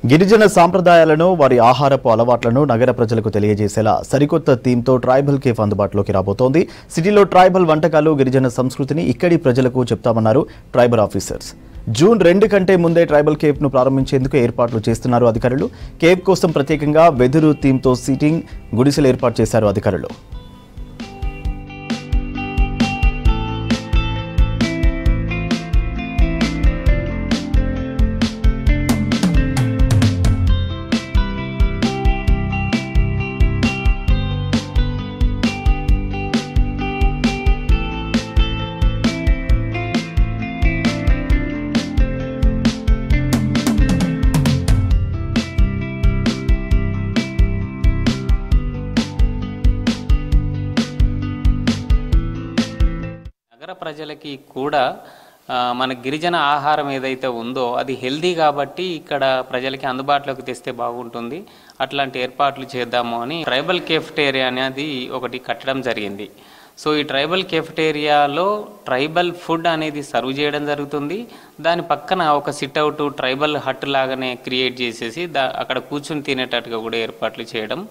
గిరిజన సాంప్రదాయాలను వారి ఆహారపు అలవాట్లను నగర ప్రజలకు తెలియజేసేలా సరికొత్త థీమ్తో ట్రైబల్ కేఫ్ అందుబాటులోకి రాబోతోంది. సిటీలో ట్రైబల్ వంటకాలు, గిరిజన సంస్కృతిని ఇక్కడి ప్రజలకు చెప్తామన్నారు ట్రైబల్ ఆఫీసర్స్. జూన్ 2 కంటే ముందే ట్రైబల్ కేఫ్ను ప్రారంభించేందుకు ఏర్పాట్లు చేస్తున్నారు అధికారులు. కేఫ్ కోసం ప్రత్యేకంగా వెదురు థీమ్తో సీటింగ్, గుడిసెలు ఏర్పాటు చేశారు అధికారులు. నగర ప్రజలకి కూడా మన గిరిజన ఆహారం ఏదైతే ఉందో అది హెల్దీ కాబట్టి ఇక్కడ ప్రజలకి అందుబాటులోకి తెస్తే బాగుంటుంది. అట్లాంటి ఏర్పాట్లు చేద్దాము అని ట్రైబల్ కేఫ్టేరియా అనేది ఒకటి కట్టడం జరిగింది. సో ఈ ట్రైబల్ కేఫ్టేరియాలో ట్రైబల్ ఫుడ్ అనేది సర్వ్ చేయడం జరుగుతుంది. దాని పక్కన ఒక సిట్అవుట్ ట్రైబల్ హట్ లాగానే క్రియేట్ చేసేసి అక్కడ కూర్చుని తినేటట్టుగా కూడా ఏర్పాట్లు చేయడం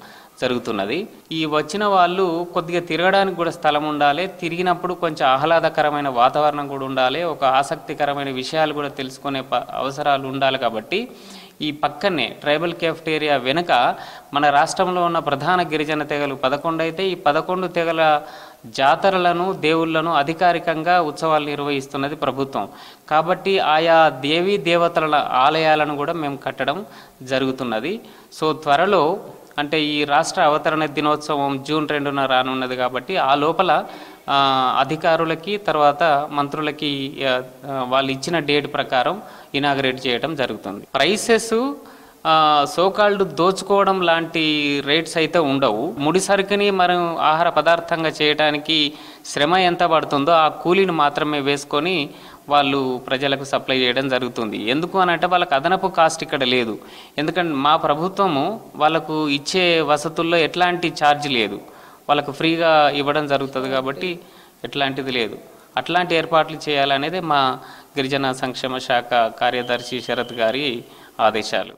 జరుగుతున్నది. ఈ వచ్చిన వాళ్ళు కొద్దిగా తిరగడానికి కూడా స్థలం ఉండాలి, తిరిగినప్పుడు కొంచెం ఆహ్లాదకరమైన వాతావరణం కూడా ఉండాలి, ఒక ఆసక్తికరమైన విషయాలు కూడా తెలుసుకునే అవసరాలు ఉండాలి. కాబట్టి ఈ పక్కనే ట్రైబల్ కేఫ్టేరియా వెనుక మన రాష్ట్రంలో ఉన్న ప్రధాన గిరిజన తెగలు 11 అయితే ఈ 11 తెగల జాతరలను, దేవుళ్లను అధికారికంగా ఉత్సవాలు నిర్వహిస్తున్నది ప్రభుత్వం. కాబట్టి ఆయా దేవీ దేవతల ఆలయాలను కూడా మేము కట్టడం జరుగుతున్నది. సో త్వరలో అంటే ఈ రాష్ట్ర అవతరణ దినోత్సవం జూన్ 2న రానున్నది. కాబట్టి ఆ లోపల అధికారులకి తర్వాత మంత్రులకి వాళ్ళు ఇచ్చిన డేట్ ప్రకారం ఇనాగరేట్ చేయడం జరుగుతుంది. ప్రైసెస్ సోకాల్డ్ దోచుకోవడం లాంటి రేట్స్ అయితే ఉండవు. ముడి సరుకుని మనం ఆహార పదార్థంగా చేయడానికి శ్రమ ఎంత పడుతుందో ఆ కూలీని మాత్రమే వేసుకొని వాళ్ళు ప్రజలకు సప్లై చేయడం జరుగుతుంది. ఎందుకు అని అంటే వాళ్ళకి అదనపు కాస్ట్ ఇక్కడ లేదు. ఎందుకంటే మా ప్రభుత్వము వాళ్ళకు ఇచ్చే వసతుల్లో ఎట్లాంటి ఛార్జ్ లేదు, వాళ్ళకు ఫ్రీగా ఇవ్వడం జరుగుతుంది. కాబట్టి ఎట్లాంటిది లేదు. అట్లాంటి ఏర్పాట్లు చేయాలనేది మా గిరిజన సంక్షేమ శాఖ కార్యదర్శి శరత్ గారి ఆదేశాలు.